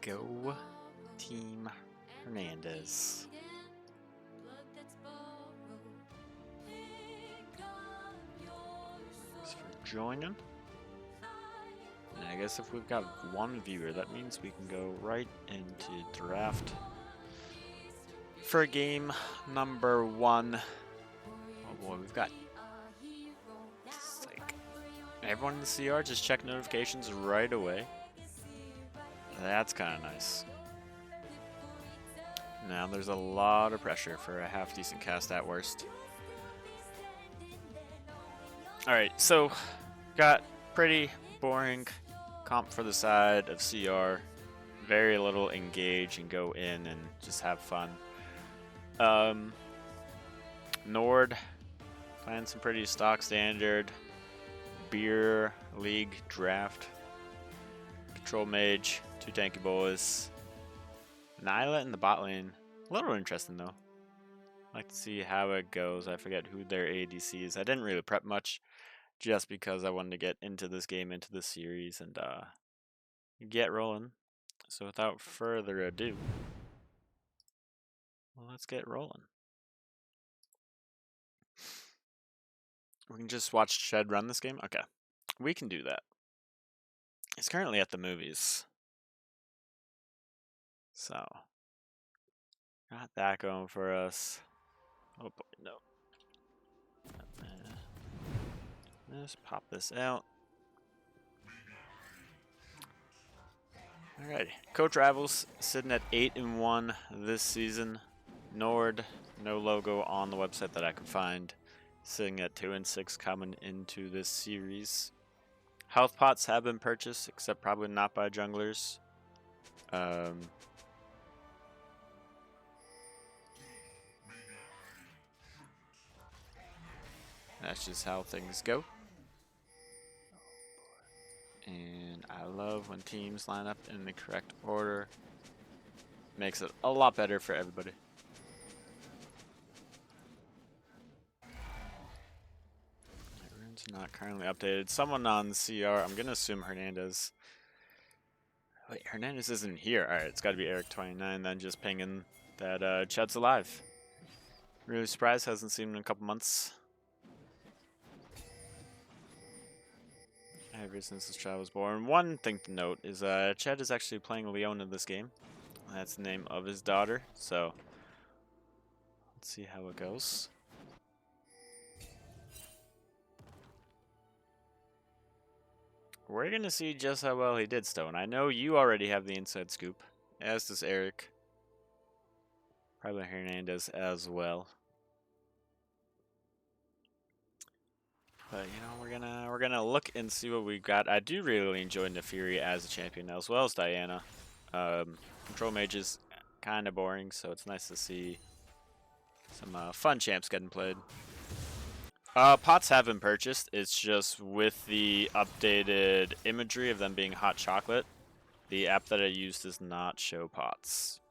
go Team Hernandez. Thanks for joining. And I guess if we've got one viewer, that means we can go right into draft for game number 1. Oh boy, we've got like everyone in the CR just check notifications right away. That's kind of nice. Now there's a lot of pressure for a half-decent cast at worst. Alright, so got pretty boring comp for the side of CR. Very little engage and go in and just have fun. NORD playing some pretty stock standard beer league draft. Control mage, 2 tanky boys. Nyla in the bot lane. A little interesting though. I'd like to see how it goes. I forget who their ADC is. I didn't really prep much just because I wanted to get into this game, into this series, and get rolling. So without further ado, well, let's get rolling. We can just watch Shed run this game? Okay. We can do that. He's currently at the movies. So, got that going for us. Oh boy, no. Let's pop this out. Alrighty. Coach Rivals sitting at 8-1 this season. NORD, no logo on the website that I could find. Sitting at 2-6 coming into this series. Health pots have been purchased, except probably not by junglers. That's just how things go. And I love when teams line up in the correct order. Makes it a lot better for everybody. Rune's not currently updated. Someone on CR, I'm going to assume Hernandez. Wait, Hernandez isn't here. Alright, it's got to be Eric29 then, just pinging that Chad's alive. Really surprised, hasn't seen him in a couple months. Ever since this child was born. One thing to note is Chad is actually playing Leona this game. That's the name of his daughter, so let's see how it goes. We're going to see just how well he did, Stone. I know you already have the inside scoop, as does Eric. Probably Hernandez as well. But you know, we're gonna look and see what we got. I do really enjoy Nefiri as a champion, as well as Diana. Control mage is kind of boring, so it's nice to see some fun champs getting played. Pots have been purchased. It's just with the updated imagery of them being hot chocolate. The app that I use does not show pots.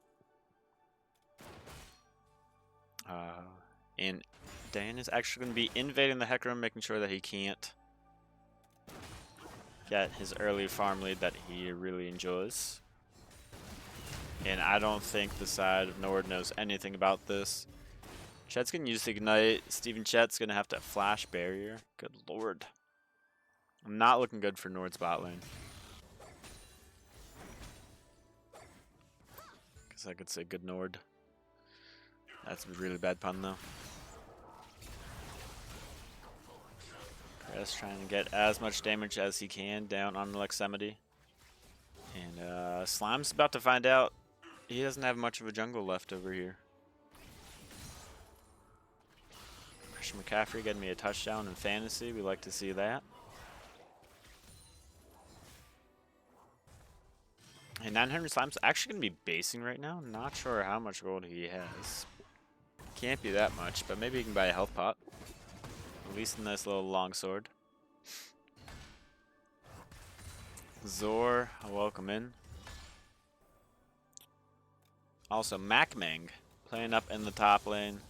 And Dan is actually going to be invading the Heck Room, making sure that he can't get his early farm lead that he really enjoys. And I don't think the side of NORD knows anything about this. Chet's going to use the Ignite. Steven Chet's going to have to flash barrier. Good lord. I'm not looking good for NORD's bot lane. Guess I could say good NORD. That's a really bad pun though. Press trying to get as much damage as he can down on Lexemity. And Slime's about to find out he doesn't have much of a jungle left over here. Christian McCaffrey getting me a touchdown in fantasy. We like to see that. And 900 Slime's actually going to be basing right now. Not sure how much gold he has. Can't be that much, but maybe he can buy a health pot. At least a nice little longsword. Zor, welcome in. Also, Macmang playing up in the top lane.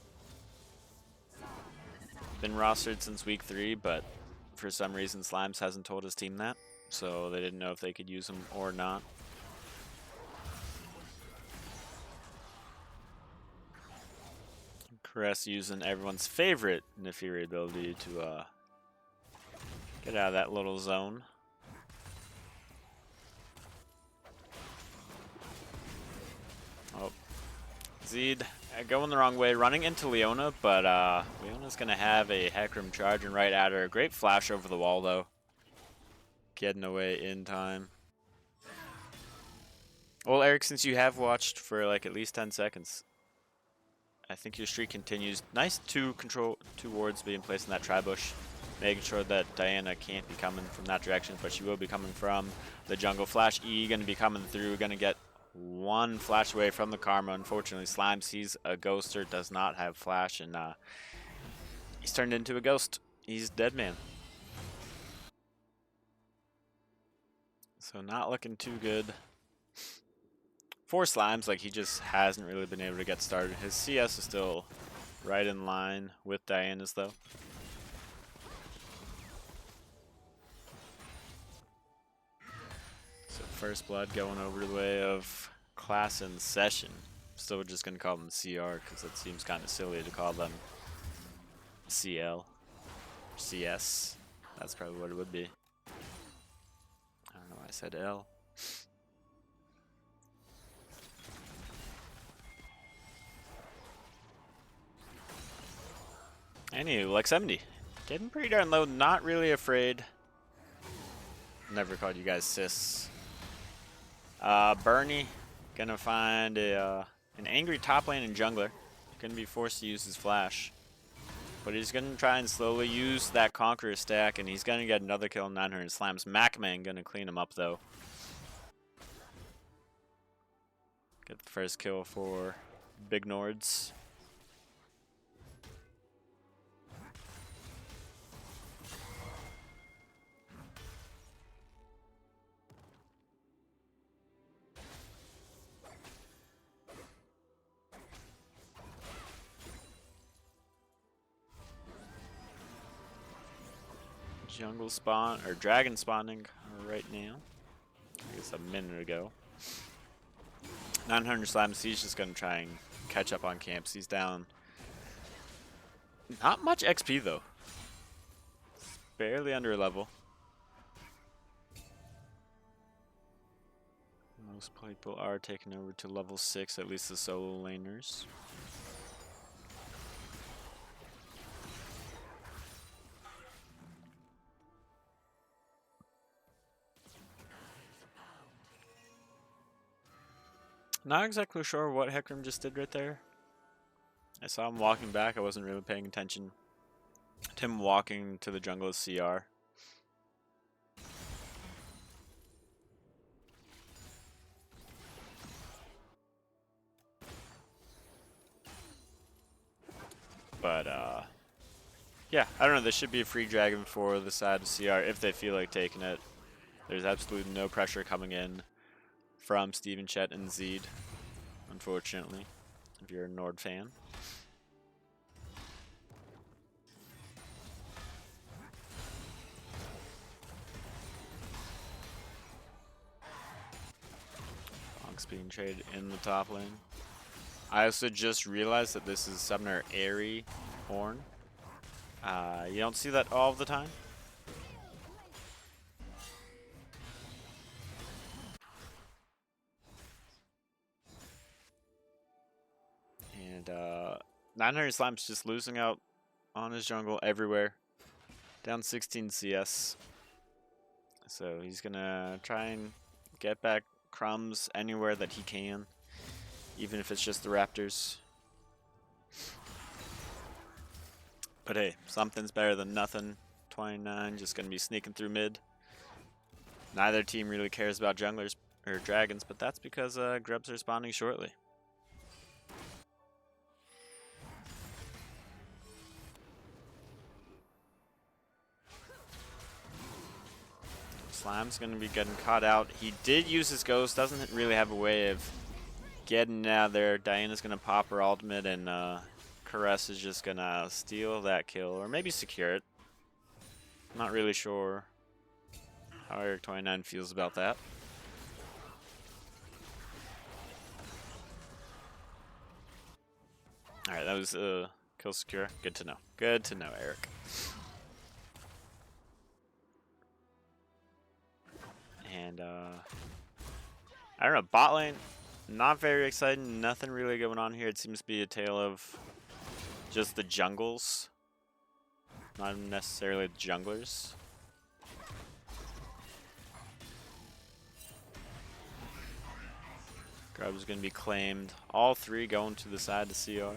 Been rostered since week 3, but for some reason Slimes hasn't told his team that. So they didn't know if they could use him or not. Caress using everyone's favorite Nefiri ability to get out of that little zone. Oh, Zed going the wrong way, running into Leona, but Leona's gonna have a Hecarim charging right at her. Great flash over the wall though. Getting away in time. Well, Eric, since you have watched for like at least 10 seconds, I think your streak continues. Nice two wards being placed in that tri-bush, making sure that Diana can't be coming from that direction, but she will be coming from the jungle. Flash E going to be coming through, going to get one flash away from the Karma. Unfortunately, Slime sees a ghoster, does not have flash, and he's turned into a ghost. He's dead man. So not looking too good for Slimes. Like, he just hasn't really been able to get started. His CS is still right in line with Diana's though. So first blood going over the way of Class in Session. Still just gonna call them CR because it seems kind of silly to call them CL, CS. That's probably what it would be. I don't know why I said L. Anywho, like 70. Getting pretty darn low, not really afraid. Never called you guys sis. Bernie gonna find an angry top lane and jungler. Gonna be forced to use his flash. But he's gonna try and slowly use that Conqueror stack, and he's gonna get another kill on 900 slams. Macman gonna clean him up though. Get the first kill for Big Nords. Jungle spawn, or dragon spawning right now. I guess a minute ago. 900 slams, he's just gonna try and catch up on camps. He's down. Not much XP though. Barely under a level. Most people are taking over to level 6, at least the solo laners. Not exactly sure what Hecarim just did right there. I saw him walking back. I wasn't really paying attention to him walking to the jungle as CR. But, yeah, I don't know. There should be a free dragon for the side of CR if they feel like taking it. There's absolutely no pressure coming in from Steven, Chet, and Zed, unfortunately, if you're a NORD fan. Fox being traded in the top lane. I also just realized that this is Summoner Airy Horn. You don't see that all the time. And 900 Slime's just losing out on his jungle everywhere. Down 16 CS. So he's gonna try and get back crumbs anywhere that he can, even if it's just the Raptors. But hey, something's better than nothing. 29 just gonna be sneaking through mid. Neither team really cares about junglers or dragons, but that's because grubs are spawning shortly. Slime's gonna be getting caught out. He did use his ghost, doesn't really have a way of getting out there. Diana's gonna pop her ultimate, and Caress is just gonna steal that kill, or maybe secure it. Not really sure how Eric 29 feels about that. Alright, that was Kill secure. Good to know. Good to know, Eric. And, I don't know. Bot lane, not very exciting. Nothing really going on here. It seems to be a tale of just the jungles. Not necessarily the junglers. Grub is going to be claimed. All three going to the side to CR.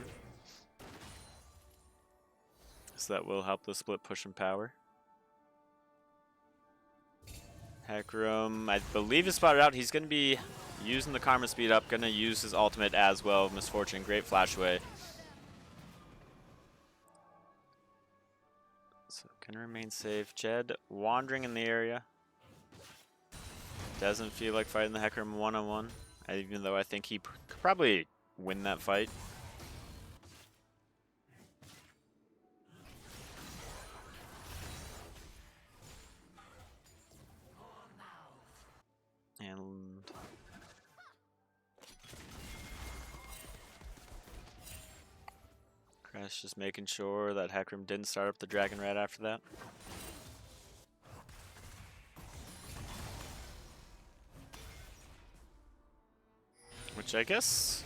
So that will help the split push and power. Hecarim, I believe is spotted out. He's going to be using the Karma speed up. Going to use his ultimate as well. Misfortune, great flash away. So can remain safe. Jed wandering in the area. Doesn't feel like fighting the Hecarim one-on-one. Even though I think he could probably win that fight. And Crash just making sure that Hecarim didn't start up the Dragon Rat after that. Which I guess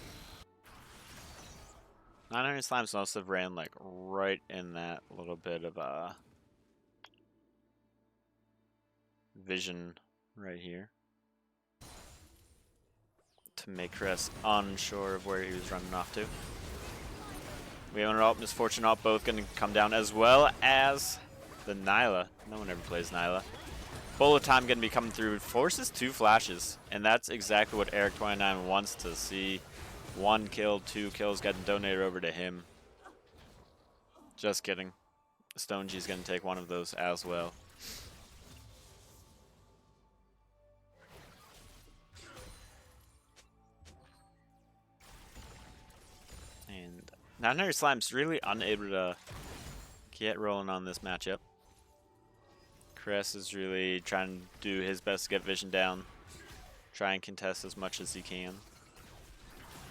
900 Slimes must have ran like right in that little bit of vision right here to make Chris unsure of where he was running off to. We own it all, Misfortune all both going to come down, as well as the Nyla. No one ever plays Nyla. Bullet time going to be coming through. Forces 2 flashes, and that's exactly what Eric29 wants to see. 1 kill, 2 kills getting donated over to him. Just kidding. Stone G's going to take one of those as well. And 900 Slime's really unable to get rolling on this matchup. Chris is really trying to do his best to get vision down. Try and contest as much as he can.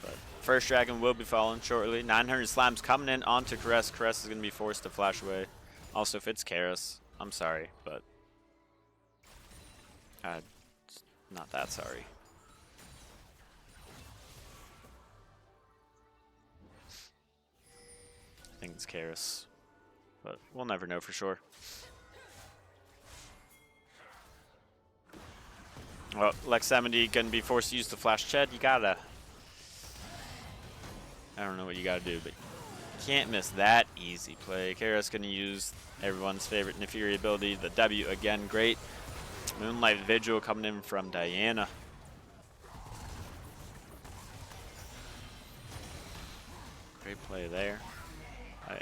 But first dragon will be falling shortly. 900 Slime's coming in onto Caress. Caress is going to be forced to flash away. Also, if it's Karis, I'm sorry, but not that sorry. I think it's Karis, but we'll never know for sure. Well, Lex70 gonna be forced to use the flash Ched. You gotta, I don't know what you gotta do, but you can't miss that easy play. Karis gonna use everyone's favorite Nefiri ability, the W again, great. Moonlight Vigil coming in from Diana. Great play there.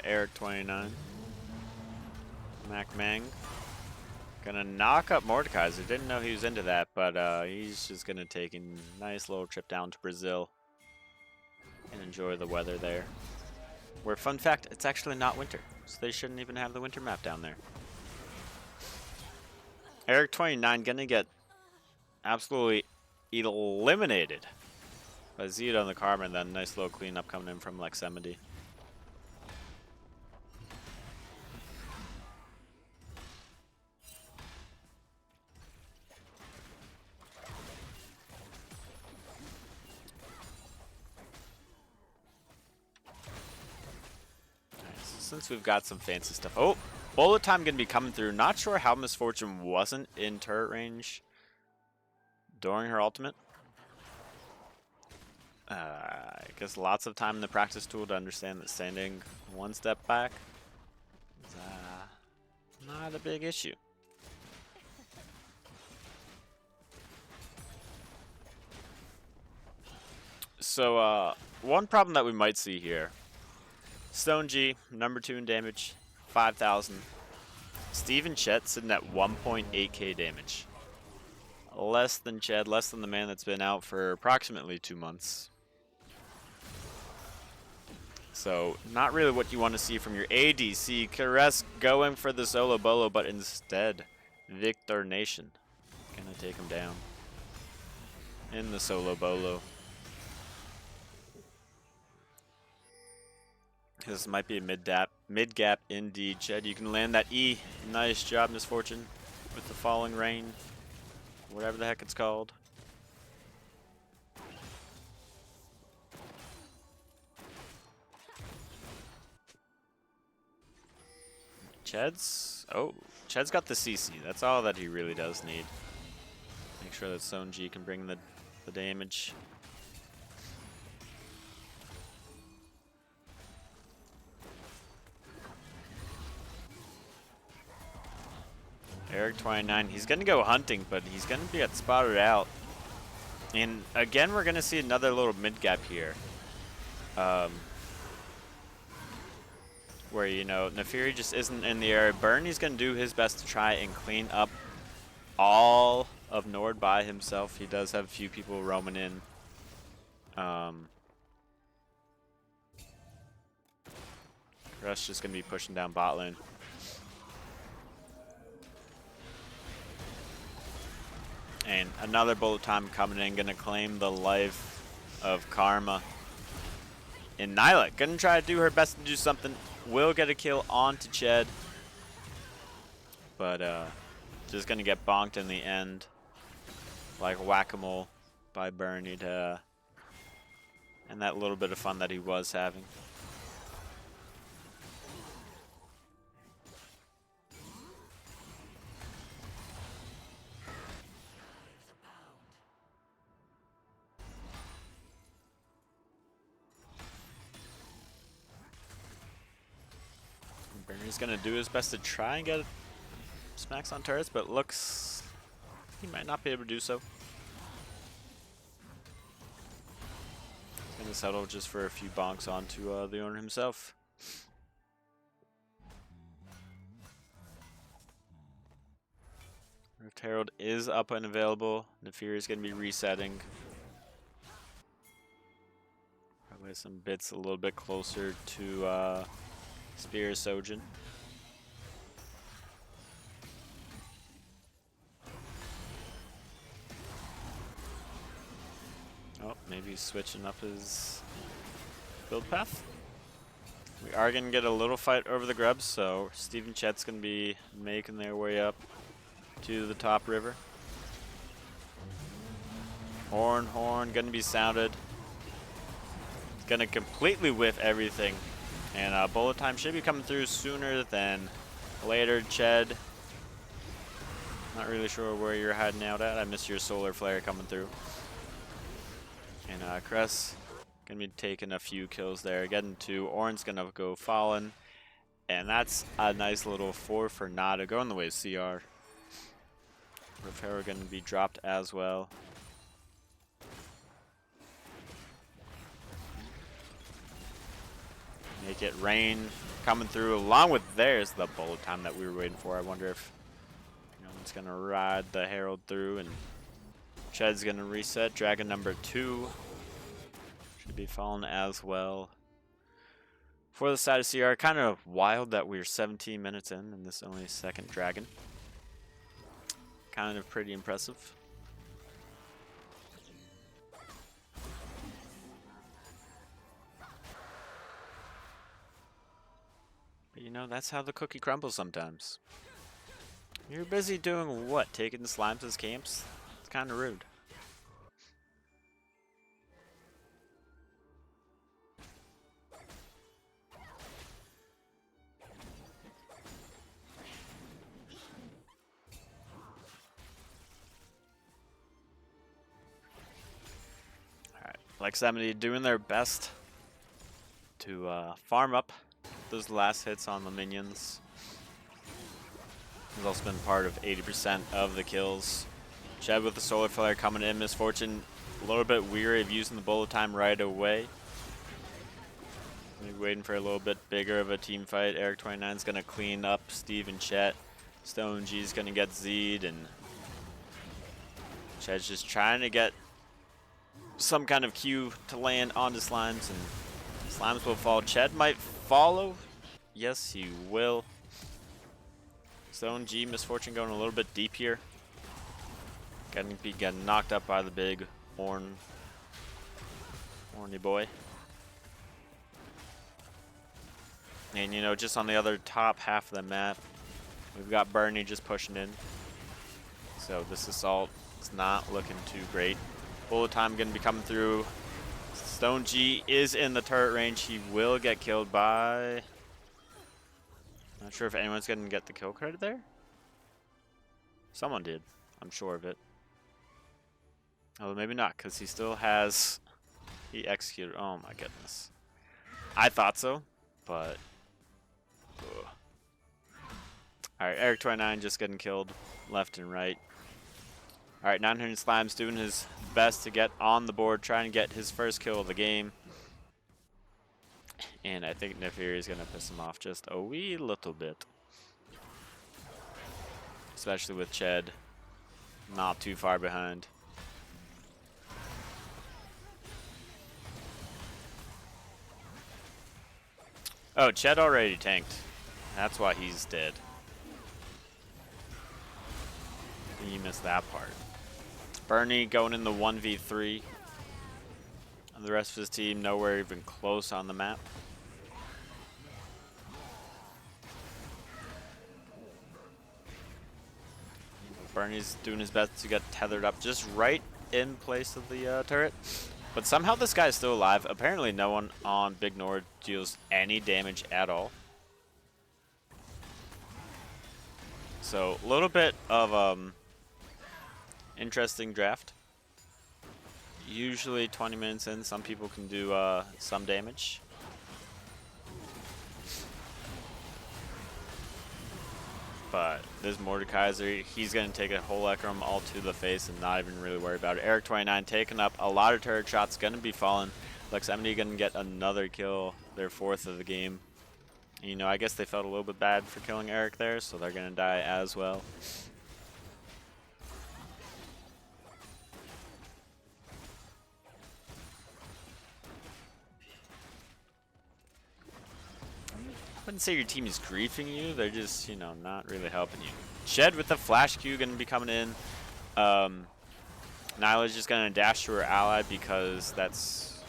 Eric29. Mac Mang. Gonna knock up Mordekaiser. Didn't know he was into that, but he's just gonna take a nice little trip down to Brazil and enjoy the weather there. Where, fun fact, it's actually not winter, so they shouldn't even have the winter map down there. Eric29 gonna get absolutely eliminated by Zeta on the Karma, and then nice little cleanup coming in from Lex70. Since we've got some fancy stuff. Oh, bullet time gonna be coming through. Not sure how Misfortune wasn't in turret range during her ultimate. I guess lots of time in the practice tool to understand that standing one step back is not a big issue. So one problem that we might see here. Stone G, number 2 in damage, 5,000. Steven Chet sitting at 1.8k damage. Less than Ched, less than the man that's been out for approximately 2 months. So, not really what you want to see from your ADC. Caress going for the solo bolo, but instead, Victor Nation gonna take him down in the solo bolo. This might be a mid-gap indeed, Ched. You can land that E. Nice job, Misfortune, with the falling rain. Whatever the heck it's called. Ched's got the CC. That's all that he really does need. Make sure that Sonji can bring the damage. Eric 29, he's going to go hunting, but he's going to get spotted out. And again, we're going to see another little mid-gap here. Where, you know, Nefiri just isn't in the area. Bernie's going to do his best to try and clean up all of NORD by himself. He does have a few people roaming in. Rush just going to be pushing down bot lane. And another bullet time coming in, gonna claim the life of Karma. And Nyla gonna try to do her best to do something. Will get a kill onto Ched. But just gonna get bonked in the end. Like whack-a-mole by Bernie to and that little bit of fun that he was having. Bernie's gonna do his best to try and get smacks on turrets, but looks he might not be able to do so. He's gonna settle just for a few bonks onto the owner himself. Rift Herald is up and available. Nefiri is gonna be resetting. Probably some bits a little bit closer to Spear Sojin. Oh, maybe he's switching up his build path. We are going to get a little fight over the grubs, so Steve and Chet's going to be making their way up to the top river. Horn going to be sounded. It's going to completely whiff everything. And bullet time should be coming through sooner than later, Ched. Not really sure where you're hiding out at. I missed your solar flare coming through. And Cress gonna be taking a few kills there. Getting to Orin's gonna go Fallen. And that's a nice little 4 for Nada. Going the way of CR. Rivera gonna be dropped as well. Make it rain coming through along with there's the bullet time that we were waiting for. I wonder if no one's gonna ride the Herald through and Ched's gonna reset. Dragon number 2 should be falling as well. For the side of CR, kind of wild that we're 17 minutes in and this is only second dragon. Kind of pretty impressive. But you know, that's how the cookie crumbles sometimes. You're busy doing what? Taking the slimes as camps? It's kind of rude. Alright, Lexamity doing their best to farm up those last hits on the minions. He's also been part of 80% of the kills. Ched with the solar flare coming in. Misfortune a little bit weary of using the bullet time right away. Maybe waiting for a little bit bigger of a team fight. Eric 29 is going to clean up Steve and Chet. Stone G is going to get Z'd, and Chet's just trying to get some kind of Q to land onto Slimes, and Slimes will fall. Chet might follow. Yes, he will. Stone G, Misfortune going a little bit deep here. Gonna be getting knocked up by the big horny boy. And, you know, just on the other top half of the map, we've got Bernie just pushing in. So this assault is not looking too great. Bullet time going to be coming through. Stone G is in the turret range. He will get killed by... Not sure if anyone's going to get the kill credit there. Someone did. I'm sure of it. Although maybe not, because he still has... He executed... Oh my goodness. I thought so, but... Ugh. Alright, Eric29 just getting killed left and right. Alright, 900 Slime's doing his best to get on the board, trying to get his first kill of the game. And I think Nefiri is going to piss him off just a wee little bit. Especially with Ched not too far behind. Oh, Ched already tanked. That's why he's dead. You missed that part. Bernie going in the 1v3. And the rest of his team nowhere even close on the map. Bernie's doing his best to get tethered up just right in place of the turret. But somehow this guy is still alive. Apparently no one on Big Nord deals any damage at all. So a little bit of interesting draft. Usually 20 minutes in, some people can do some damage. But this Mordekaiser, he's going to take a whole Ekram all to the face and not even really worry about it. Eric29 taking up a lot of turret shots, going to be falling. Lexemity going to get another kill, their 4th of the game. You know, I guess they felt a little bit bad for killing Eric there, so they're going to die as well. I wouldn't say your team is griefing you, they're just, you know, not really helping you. Ched with the flash Q going to be coming in. Nyla's just going to dash to her ally because that's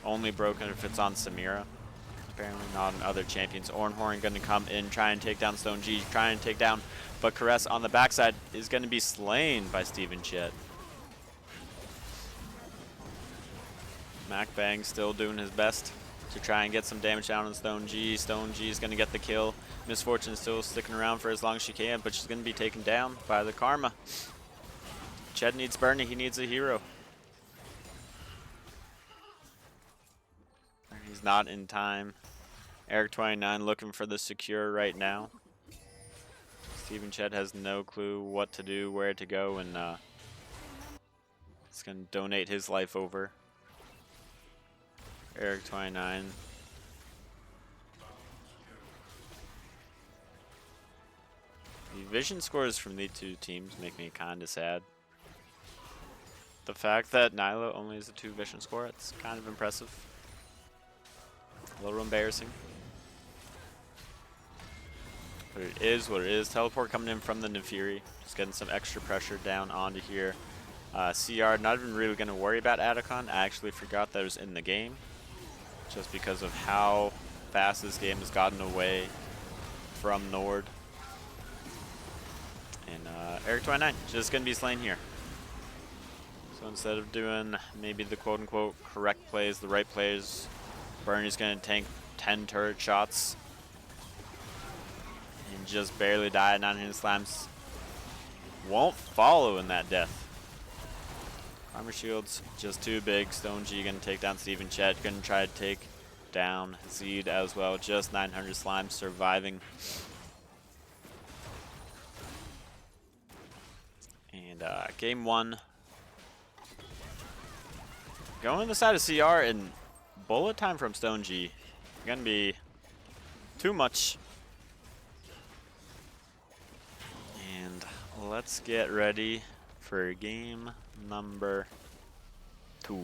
only broken if it's on Samira. Apparently not on other champions. Ornhorn going to come in, try and take down Stone G, try and take down, but Caress on the backside is going to be slain by Steven Chet. Mac Bang still doing his best to try and get some damage down on Stone G. Stone G is going to get the kill. Misfortune still sticking around for as long as she can, but she's going to be taken down by the Karma. Ched needs Bernie. He needs a hero. He's not in time. Eric29 looking for the secure right now. Steven Ched has no clue what to do, where to go, and he's going to donate his life over. Eric29. The vision scores from these two teams make me kind of sad. The fact that Nyla only has a 2 vision score, it's kind of impressive. A little embarrassing. But it is what it is. Teleport coming in from the Nefiri. Just getting some extra pressure down onto here. CR, not even really going to worry about Atacon. I actually forgot that it was in the game. Just because of how fast this game has gotten away from Nord. And Eric29 just going to be slain here. So instead of doing maybe the quote-unquote correct plays, the right plays, Bernie's going to tank 10 turret shots and just barely die. 900 slams won't follow in that death. Armor shield's just too big. Stone G going to take down Steven Chet. Going to try to take down Zed as well. Just 900 slimes surviving. And game 1. Going to the side of CR, and bullet time from Stone G. Gonna be too much. And let's get ready for game number 2.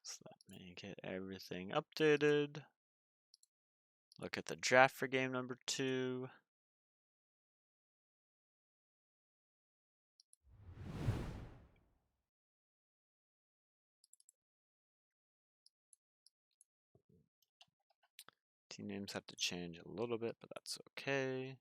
So let me get everything updated. Look at the draft for game number 2. Team names have to change a little bit, but that's okay.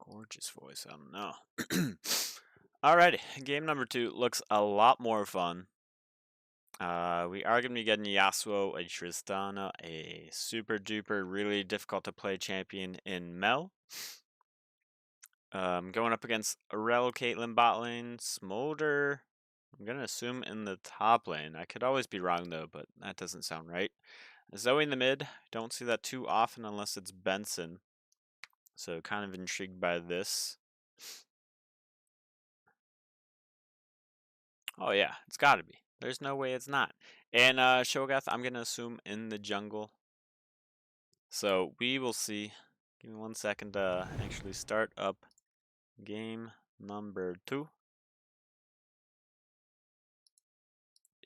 Gorgeous voice, I don't know. Alrighty, game number 2 looks a lot more fun. We are going to be getting Yasuo, a Tristana, a super duper really difficult to play champion in Mel. Going up against Aurel, Caitlyn bot lane, Smolder. I'm going to assume in the top lane. I could always be wrong though, but that doesn't sound right. Zoe in the mid. Don't see that too often unless it's Benson. So kind of intrigued by this. Oh yeah, it's got to be. There's no way it's not. And Shogath, I'm going to assume in the jungle. So we will see. Give me 1 second to actually start up game number 2.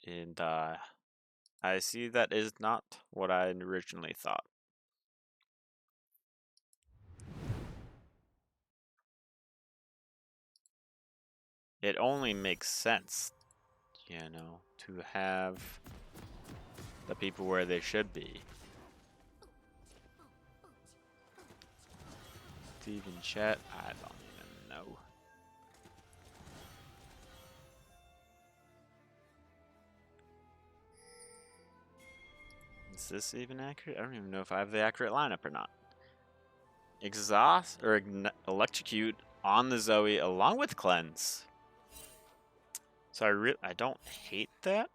And I see that is not what I originally thought. It only makes sense, you know, to have the people where they should be. Steven chat, I don't even know. Is this even accurate? I don't even know if I have the accurate lineup or not. Exhaust or electrocute on the Zoe along with cleanse. So I don't hate that.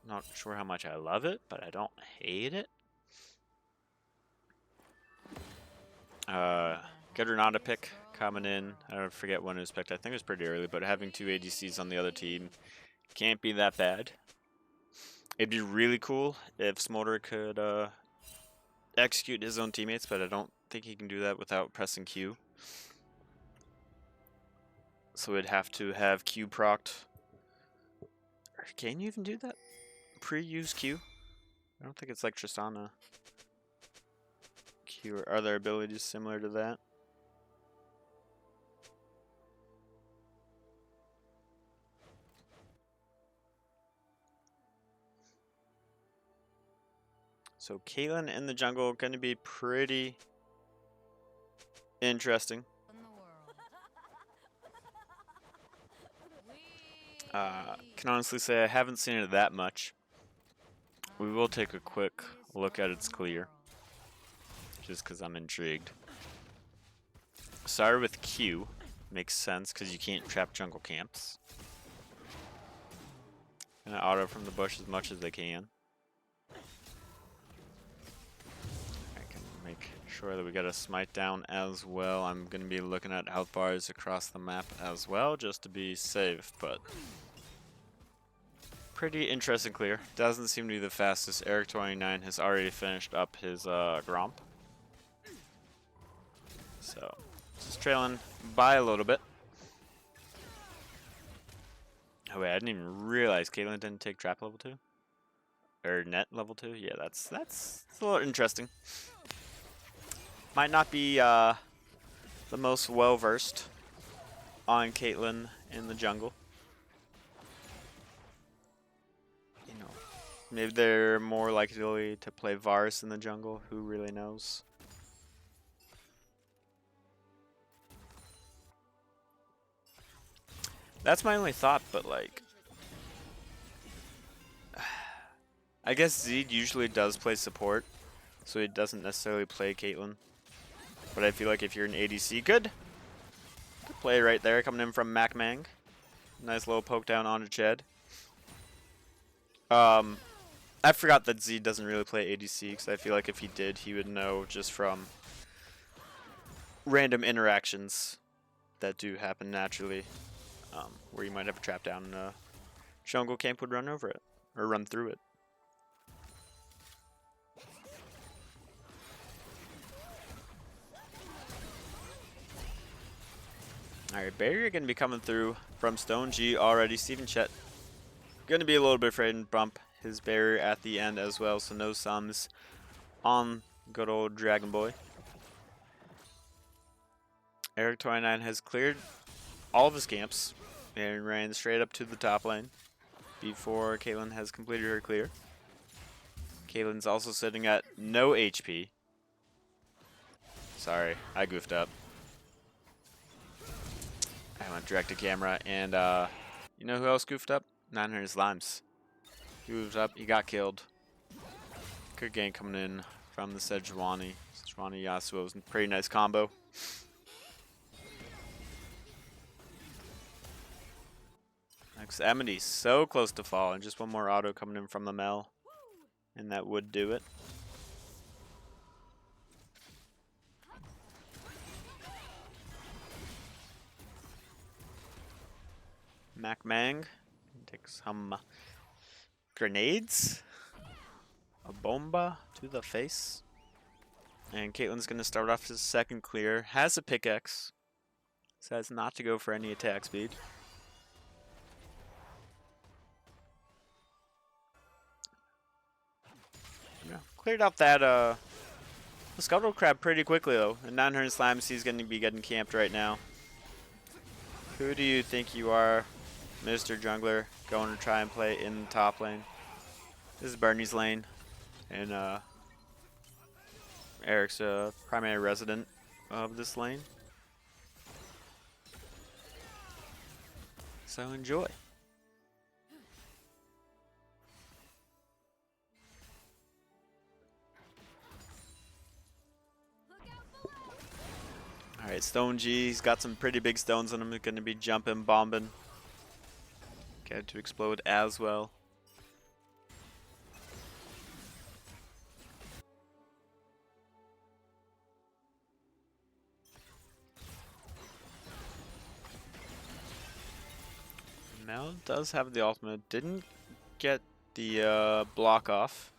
Not sure how much I love it, but I don't hate it. Good Renata pick coming in. I don't forget when it was picked. I think it was pretty early, but having 2 ADCs on the other team can't be that bad. It'd be really cool if Smolder could execute his own teammates, but I don't think he can do that without pressing Q. So we'd have to have Q procced. Can you even do that? Pre-use Q? I don't think it's like Tristana. Q, or are there abilities similar to that? So Caitlyn in the jungle going to be pretty interesting. Can honestly say I haven't seen it that much. We will take a quick look at its clear, just because I'm intrigued. Start with Q, makes sense because you can't trap jungle camps. Gonna auto from the bush as much as they can. I can make sure that we get a smite down as well. I'm gonna be looking at health bars across the map as well, just to be safe, but pretty interesting clear. Doesn't seem to be the fastest. Eric29 has already finished up his Gromp. So, just trailing by a little bit. Oh wait, I didn't even realize Caitlyn didn't take trap level 2. Or net level 2. Yeah, that's a little interesting. Might not be the most well versed on Caitlyn in the jungle. You know, maybe they're more likely to play Varus in the jungle. Who really knows? That's my only thought, but like, I guess Zed usually does play support, so he doesn't necessarily play Caitlyn. But I feel like if you're an ADC, good play right there coming in from MacMang. Nice little poke down onto Ched. I forgot that Zed doesn't really play ADC, because I feel like if he did, he would know just from random interactions that do happen naturally, where you might have a trap down and a jungle camp would run over it, or run through it. Alright, barrier gonna be coming through from Stone G already. Steven Chet gonna be a little bit afraid and bump his barrier at the end as well, so no sums on good old Dragon Boy. Eric29 has cleared all of his camps and ran straight up to the top lane before Caitlyn has completed her clear. Caitlyn's also sitting at no HP. Sorry, I goofed up. I went direct to camera, and you know who else goofed up? 900 Slimes. He goofed up, he got killed. Good game coming in from the Sejuani. Sejuani Yasuo was a pretty nice combo. Next, Amity's so close to fall, and just one more auto coming in from the Mel, and that would do it. Mac Mang takes some grenades. A bomba to the face. And Caitlyn's going to start off his second clear. Has a pickaxe. Says not to go for any attack speed. Yeah, cleared up that the Scuttle Crab pretty quickly though. And 900 Slimes, he's going to be getting camped right now. Who do you think you are, Mr. Jungler, going to try and play in the top lane? This is Bernie's lane. And Eric's a primary resident of this lane. So enjoy. Alright, Stone G, he's got some pretty big stones on him. He's going to be jumping, bombing. Get to explode as well. Mel does have the ultimate. Didn't get the block off.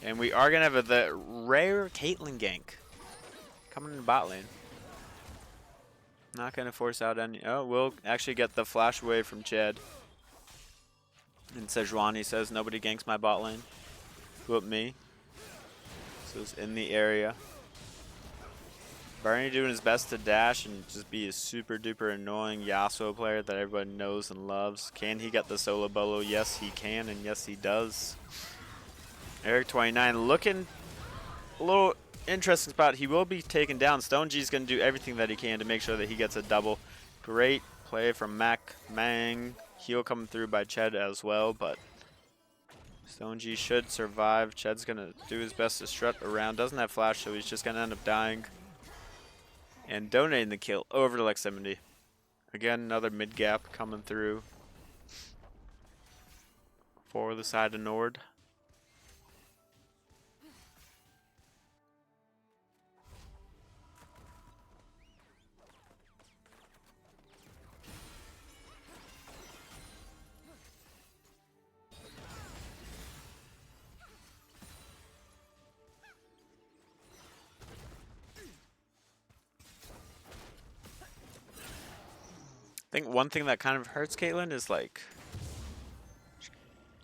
And we are going to have the rare Caitlyn gank coming in the bot lane. Not going to force out any... Oh, we'll actually get the flash away from Chad. And Sejuani says, nobody ganks my bot lane. Whoop me. So it's in the area. Bernie doing his best to dash and just be a super duper annoying Yasuo player that everybody knows and loves. Can he get the solo bolo? Yes, he can, and yes, he does. Eric29 looking a little interesting spot. He will be taken down. Stone G is going to do everything that he can to make sure that he gets a double. Great play from Mac Mang. Heal coming through by Ched as well, but Stone G should survive. Ched's going to do his best to strut around. Doesn't have flash, so he's just going to end up dying. And donating the kill over to Lex70. Again, another mid gap coming through for the side of NORD. I think one thing that kind of hurts Caitlyn is like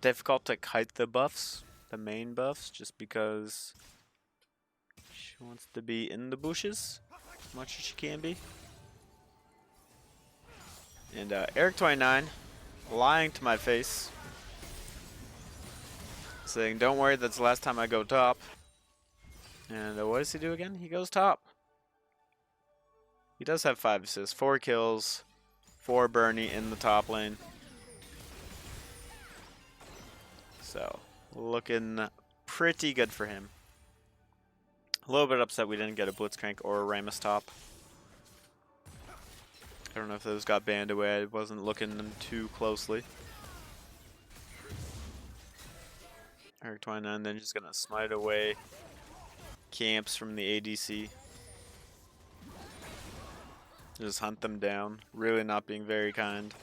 difficult to kite the buffs, the main buffs, just because she wants to be in the bushes as much as she can be. And Eric29 lying to my face, saying, "Don't worry, that's the last time I go top." And what does he do again? He goes top. He does have 5 assists, 4 kills. For Bernie in the top lane. So, looking pretty good for him. A little bit upset we didn't get a Blitzcrank or a Ramus top. I don't know if those got banned away. I wasn't looking them too closely. Eric29 then just gonna smite away camps from the ADC. Just hunt them down. Really not being very kind.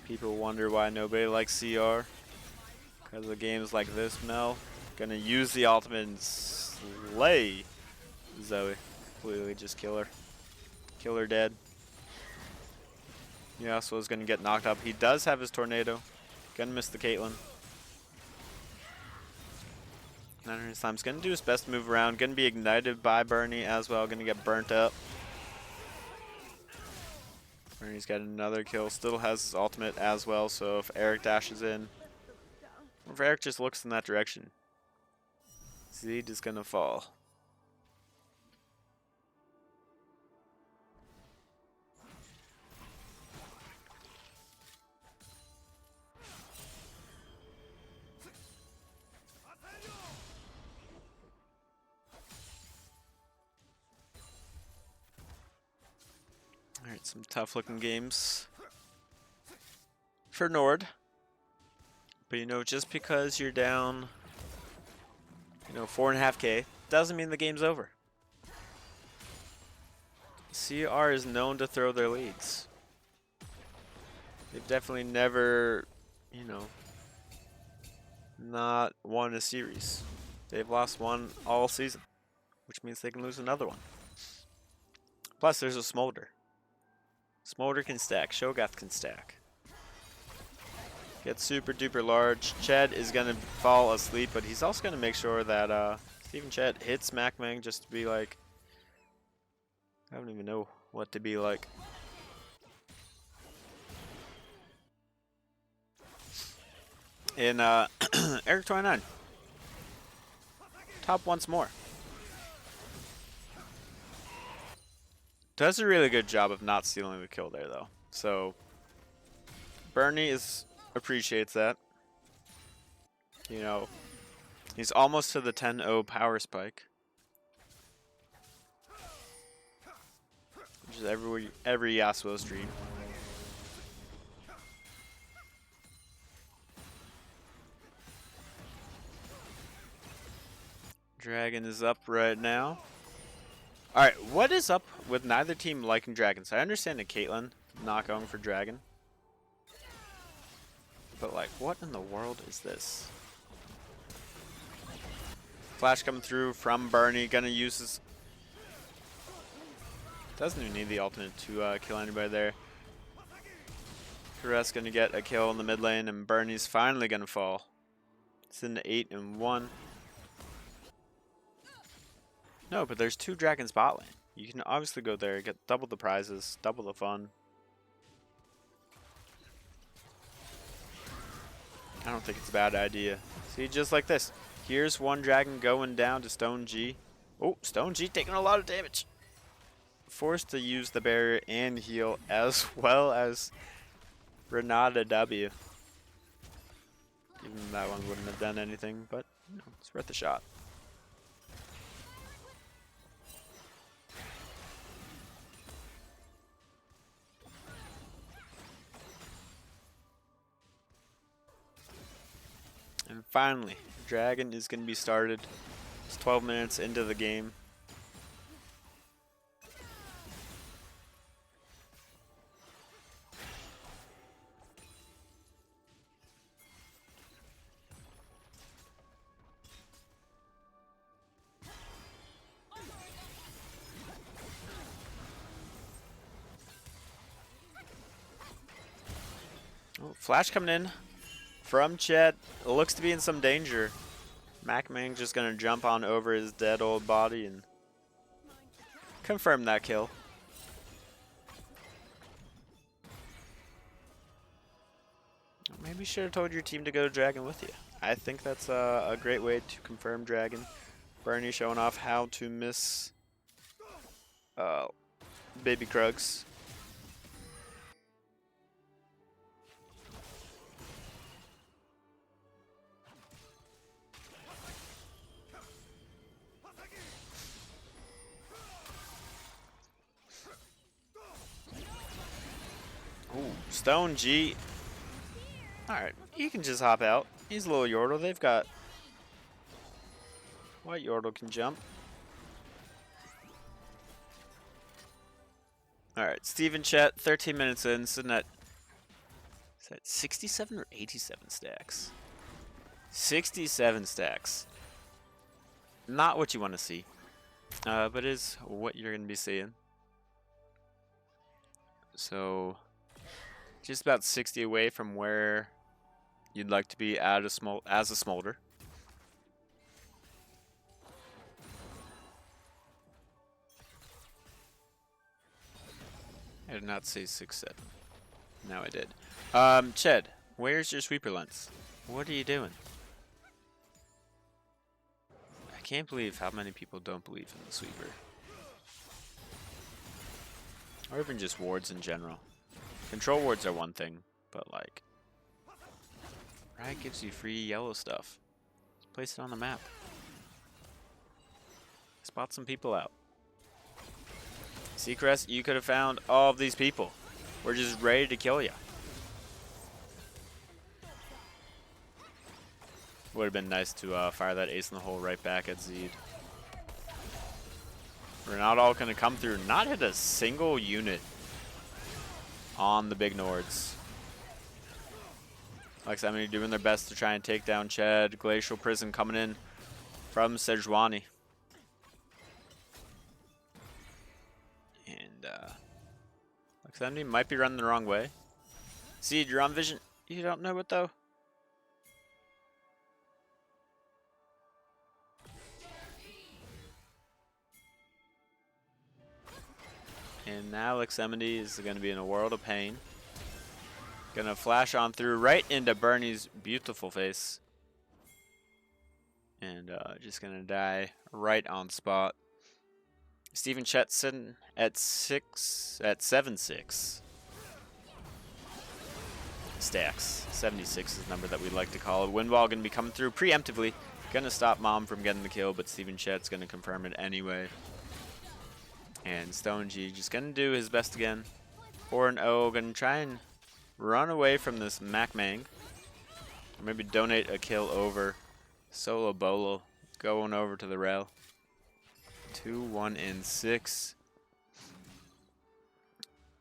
People wonder why nobody likes CR. Because of games like this, Mel. Gonna use the ultimate and slay Zoe. Completely just kill her. Kill her dead. Yasuo's gonna get knocked up. He does have his tornado. Gonna miss the Caitlyn. 900 times. Gonna do his best to move around. Gonna be ignited by Bernie as well. Gonna get burnt up. Bernie's got another kill. Still has his ultimate as well. So if Eric dashes in, or if Eric just looks in that direction, Zed is gonna fall. Alright, some tough looking games for NORD. But you know, just because you're down, 4.5k, doesn't mean the game's over. CR is known to throw their leads. They've definitely never, not won a series. They've lost one all season, which means they can lose another one. Plus, there's a Smolder. Smolder can stack. Shogath can stack. Gets super duper large. Ched is going to fall asleep, but he's also going to make sure that Steven Ched hits MacMang just to be like, I don't even know what to be like. In Eric 29. Top once more. Does a really good job of not stealing the kill there, though. So Bernie appreciates that. He's almost to the 10-0 power spike, which is every Yasuo stream. Dragon is up right now. Alright, what is up with neither team liking dragons? I understand the Caitlyn not going for dragon. But like, what in the world is this? Flash coming through from Bernie. Gonna use his... Doesn't even need the ultimate to kill anybody there. Caress gonna get a kill in the mid lane, and Bernie's finally gonna fall. It's into 8 and 1. No, but there's 2 dragons bot lane. You can obviously go there, get double the prizes, double the fun. I don't think it's a bad idea. See, just like this. Here's one dragon going down to Stone G. Oh, Stone G taking a lot of damage. Forced to use the barrier and heal, as well as Renata W. Even that one wouldn't have done anything, but it's worth a shot. And finally, Dragon is going to be started. It's 12 minutes into the game. Oh, Flash coming in from Chet. Looks to be in some danger. MacMang just going to jump on over his dead old body and confirm that kill. Maybe you should have told your team to go Dragon with you. I think that's a great way to confirm Dragon. Bernie showing off how to miss Baby Krugs. Ooh, Stone G. Alright, he can just hop out. He's a little Yordle. They've got... White Yordle can jump. Alright, Steven Chet, 13 minutes in, sitting at... Is that 67 or 87 stacks? 67 stacks. Not what you want to see. but is what you're going to be seeing. So, just about 60 away from where you'd like to be at as a smolder. I did not say 6-7. No, I did. Ched, where's your sweeper lens? What are you doing? I can't believe how many people don't believe in the sweeper. Or even just wards in general. Control wards are one thing, but like, Riot gives you free yellow stuff. Just place it on the map. Spot some people out. Seacrest, you could have found all of these people. We're just ready to kill you. Would have been nice to fire that ace in the hole right back at Zed. We're not all going to come through. Not hit a single unit on the big Nords. Lexamity doing their best to try and take down Ched. Glacial Prison coming in from Sejuani. And Lexamity might be running the wrong way. Zed, you're on vision. You don't know it though. And now Lexamity is going to be in a world of pain. Gonna flash on through right into Bernie's beautiful face. And just gonna die right on spot. Steven Chetson at 7-6 stacks. 76 is the number that we'd like to call it. Windwall gonna be coming through preemptively. Gonna stop Mom from getting the kill, but Steven Chet's gonna confirm it anyway. And Stone G just gonna do his best again. 4-0, gonna try and run away from this Mac Mang. Or maybe donate a kill over. Solo Bolo going over to the rail. 2-1-6.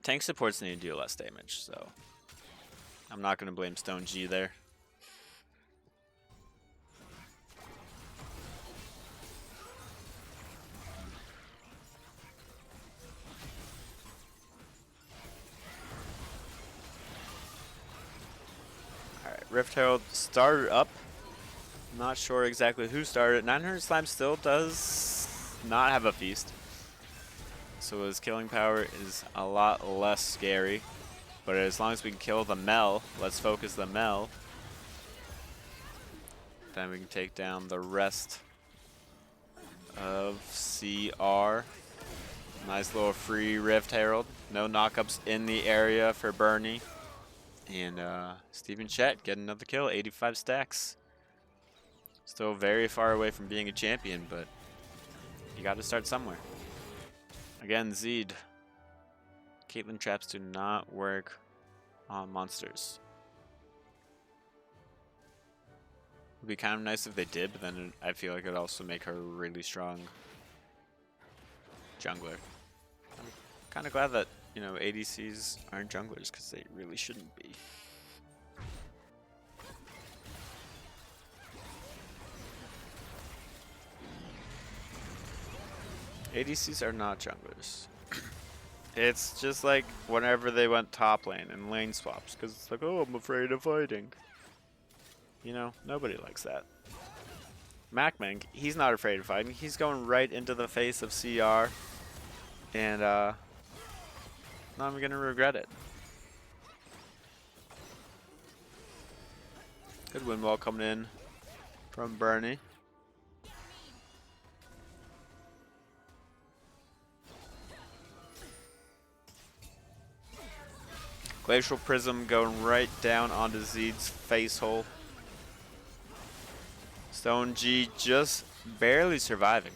Tank supports need to do less damage, so I'm not going to blame Stone G there. Alright, Rift Herald started up. Not sure exactly who started. 900 Slime still does not have a feast. So his killing power is a lot less scary. But as long as we can kill the Mel, let's focus the Mel. Then we can take down the rest of CR. Nice little free Rift Herald. No knockups in the area for Bernie. And Steven Chet getting another kill, 85 stacks. Still very far away from being a champion, but you got to start somewhere. Again, Zed. Caitlyn traps do not work on monsters. It would be kind of nice if they did, but then I feel like it would also make her a really strong jungler. I'm kind of glad that, you know, ADCs aren't junglers, because they really shouldn't be. ADCs are not junglers. It's just like whenever they went top lane and lane swaps, because it's like, oh, I'm afraid of fighting. You know, nobody likes that. MacMang, he's not afraid of fighting. He's going right into the face of CR, and not even gonna regret it. Good wind wall coming in from Bernie. Glacial Prism going right down onto Zed's face hole. Stone G just barely surviving.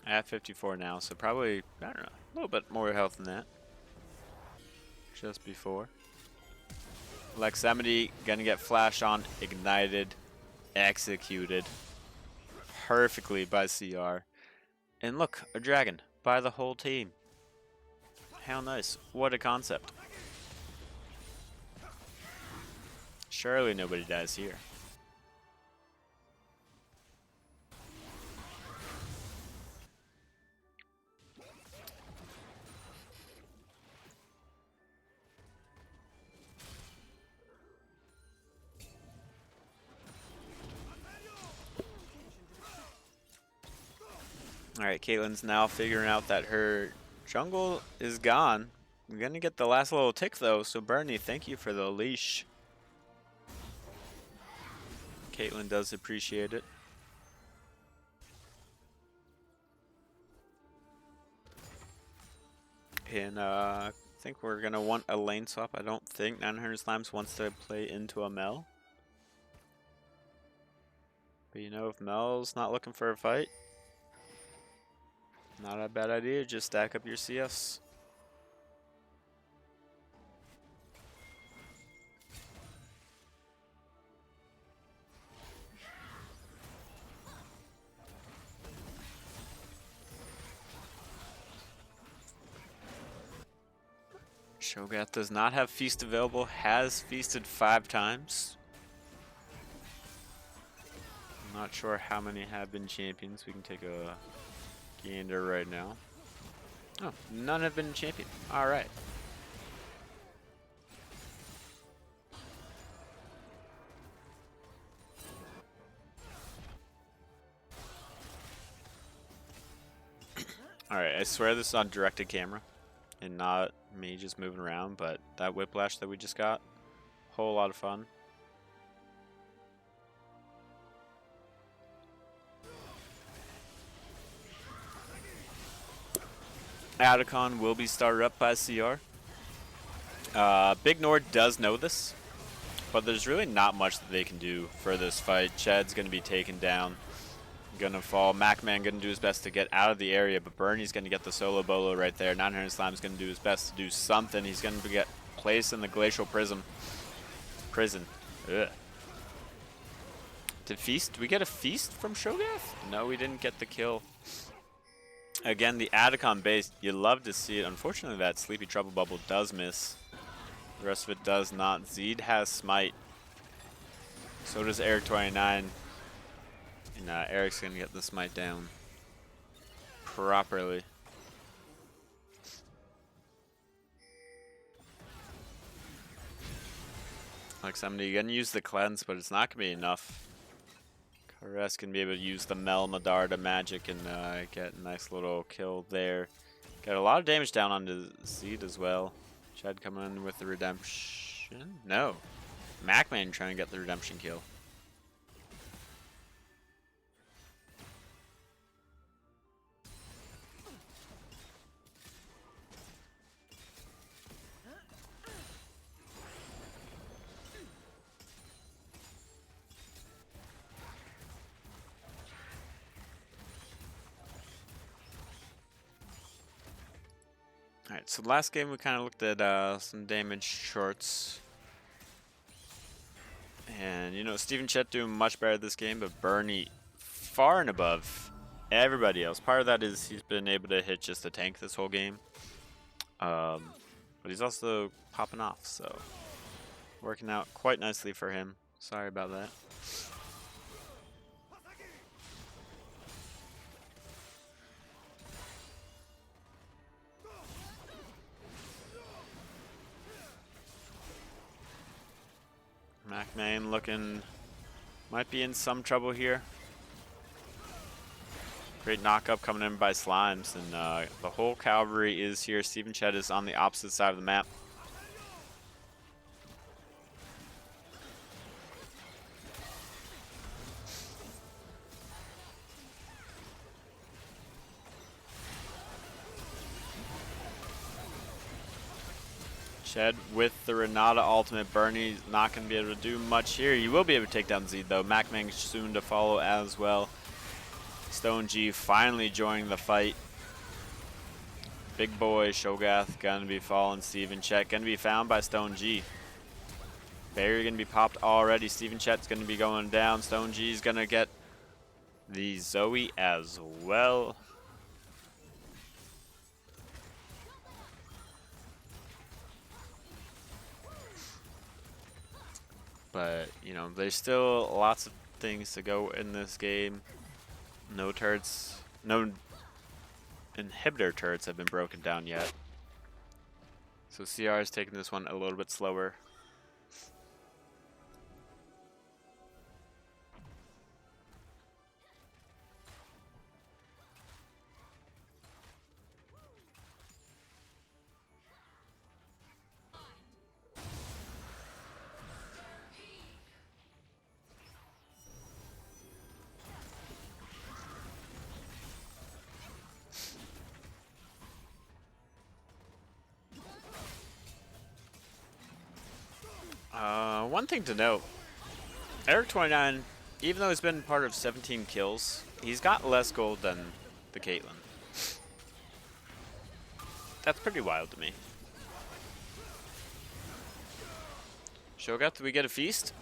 At 54 now, so probably, I don't know, a little bit more health than that. Just before. Lexamity gonna get flash on, ignited, executed perfectly by CR. And look, a dragon by the whole team. How nice. What a concept. Surely nobody dies here. Alright, Caitlyn's now figuring out that her jungle is gone. We're gonna get the last little tick though, so Bernie, thank you for the leash. Caitlyn does appreciate it. And I think we're gonna want a lane swap. I don't think 900 Slimes wants to play into a Mel. But you know, if Mel's not looking for a fight, not a bad idea, just stack up your CS. Shogath does not have Feast available, has feasted 5 times. I'm not sure how many have been champions. We can take a gander right now. Oh, none have been champion. Alright. Alright, I swear this is on directed camera and not me just moving around, but that whiplash that we just got, whole lot of fun. Adicon will be started up by CR. Big NORD does know this, but there's really not much that they can do for this fight. Chad's going to be taken down, going to fall. MacMan going to do his best to get out of the area, but Bernie's going to get the solo bolo right there. 900 Slime's going to do his best to do something. He's going to get placed in the Glacial Prison. Ugh. Did we get a feast from Shogath? No, we didn't get the kill. Again, the Adicon base, you love to see it. Unfortunately, that Sleepy Trouble Bubble does miss. The rest of it does not. Zed has Smite. So does Eric29. And Eric's going to get the Smite down properly. Like somebody, you're going to use the Cleanse, but it's not going to be enough. Caress can be able to use the Mel Madar to magic and get a nice little kill there. Got a lot of damage down onto Zed as well. Chad coming in with the redemption. No. MacMan trying to get the redemption kill. Alright, so last game we kind of looked at some damage charts. And, you know, Steven Chet doing much better this game, but Bernie far and above everybody else. Part of that is he's been able to hit just a tank this whole game. But he's also popping off, so working out quite nicely for him. Sorry about that. MacMan looking, might be in some trouble here. Great knock-up coming in by Slimes, and the whole cavalry is here. Steven Chet is on the opposite side of the map. Chet with the Renata ultimate. Bernie's not going to be able to do much here. You will be able to take down Zed though. MacMan soon to follow as well. Stone G finally joining the fight. Big boy Shogath going to be falling. Steven Chet going to be found by Stone G. Barrier going to be popped already. Steven Chet's going to be going down. Stone G's going to get the Zoe as well. But, you know, there's still lots of things to go in this game. No turrets, no inhibitor turrets have been broken down yet. So CR is taking this one a little bit slower. One thing to note, Eric29, even though he's been part of 17 kills, he's got less gold than the Caitlyn. That's pretty wild to me. Shogat, do we get a feast?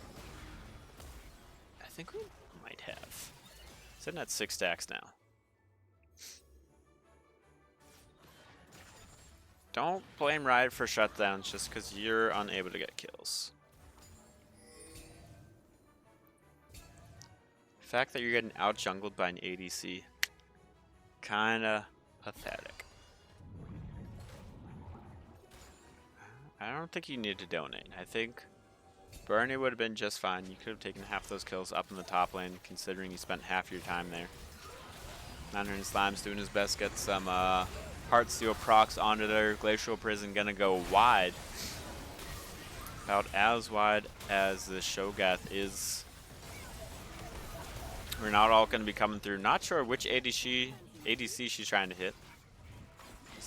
I think we might have. Sitting at 6 stacks now. Don't blame Riot for shutdowns just because you're unable to get kills. The fact that you're getting out-jungled by an ADC, kinda pathetic. I don't think you need to donate. I think Bernie would have been just fine. You could have taken half those kills up in the top lane, considering you spent half your time there. 900 Slime's doing his best, get some Heartsteel procs onto their Glacial Prison, gonna go wide. About as wide as the Shogath is. We're not all gonna be coming through. Not sure which ADC she's trying to hit.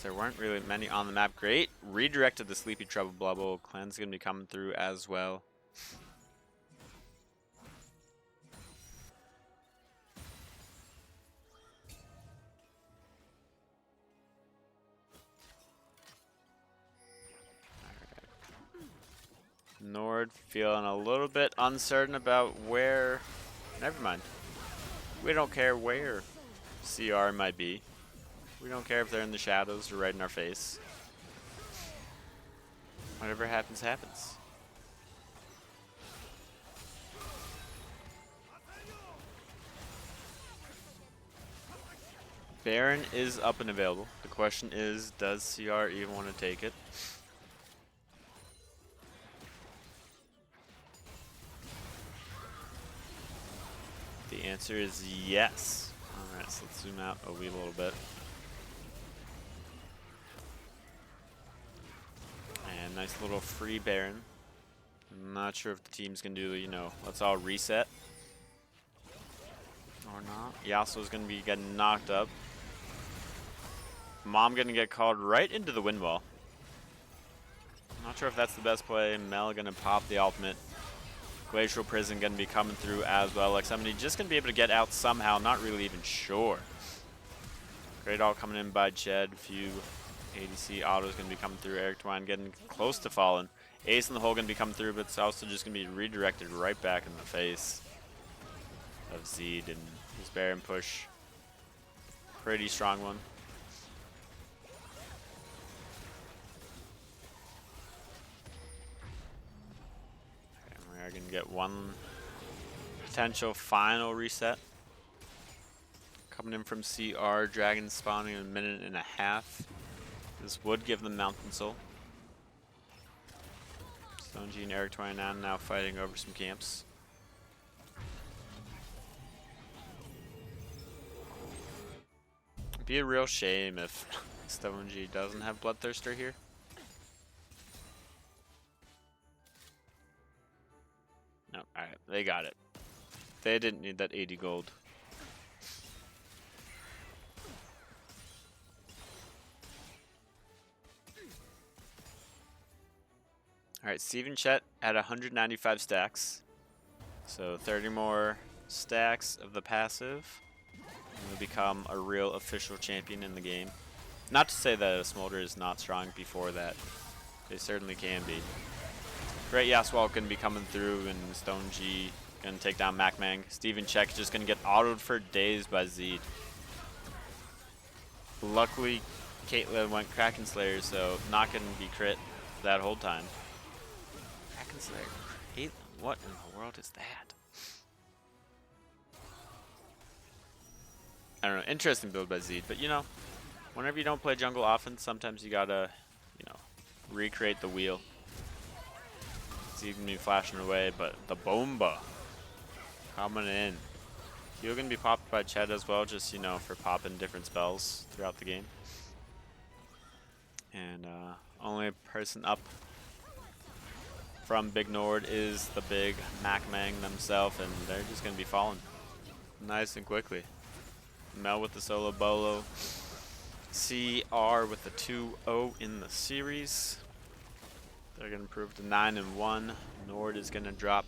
There weren't really many on the map. Great. Redirected the Sleepy Trouble Bubble. Clan's going to be coming through as well. NORD feeling a little bit uncertain about where... Never mind. We don't care where CR might be. We don't care if they're in the shadows or right in our face. Whatever happens, happens. Baron is up and available. The question is, does CR even want to take it? The answer is yes. Alright, so let's zoom out a wee little bit. And nice little free Baron. I'm not sure if the team's gonna do, you know, let's all reset. Or not. Yasuo's gonna be getting knocked up. Mom gonna get called right into the wind wall. Not sure if that's the best play. Mel gonna pop the ultimate. Glacial Prison gonna be coming through as well. Like somebody just gonna be able to get out somehow, not really even sure. Great all coming in by Jed. Few ADC autos gonna be coming through. Eric Twine getting close to falling. Ace in the hole gonna be coming through, but it's also just gonna be redirected right back in the face of Zed, and his Baron push. Pretty strong one. And we are gonna get one potential final reset. Coming in from CR, Dragon spawning in a minute and a half. This would give them Mountain Soul. Stone G and Eric 29 now fighting over some camps. It'd be a real shame if Stone G doesn't have Bloodthirster here. No, alright, they got it. They didn't need that 80 gold. Alright, Steven Chet at 195 stacks. So 30 more stacks of the passive. And we'll become a real official champion in the game. Not to say that a Smolder is not strong before that. They certainly can be. Great Yasuo going to be coming through, and Stone G going to take down MacMang. Steven Chet just going to get autoed for days by Zed. Luckily, Caitlyn went Kraken Slayer, so not going to be crit that whole time. Slayer. Caitlyn, what in the world is that? I don't know. Interesting build by Zed, but you know, whenever you don't play jungle often, sometimes you gotta, you know, recreate the wheel. Zed gonna be flashing away, but the Bomba coming in. He'll gonna be popped by Chet as well, just, you know, for popping different spells throughout the game. And only person up from Big Nord is the big MacMang themselves, and they're just going to be falling nice and quickly. Mel with the solo bolo. CR with the 2-0 in the series. They're going to improve to 9-1. NORD is going to drop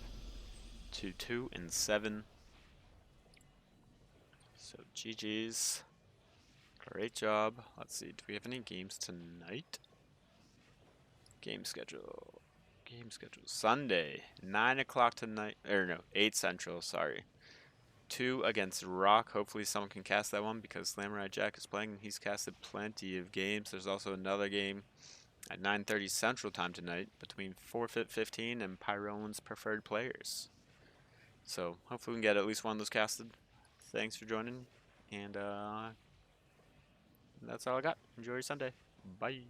to 2-7. So GG's. Great job. Let's see. Do we have any games tonight? Game schedule. Game schedule. Sunday, 9 o'clock tonight. Or no, 8 Central. Sorry. 2 against Rock. Hopefully someone can cast that one because Samurai Jack is playing and he's casted plenty of games. There's also another game at 9:30 Central Time tonight between Forfeit 15 and Pyrone's Preferred Players. So hopefully we can get at least one of those casted. Thanks for joining, and that's all I got. Enjoy your Sunday. Bye.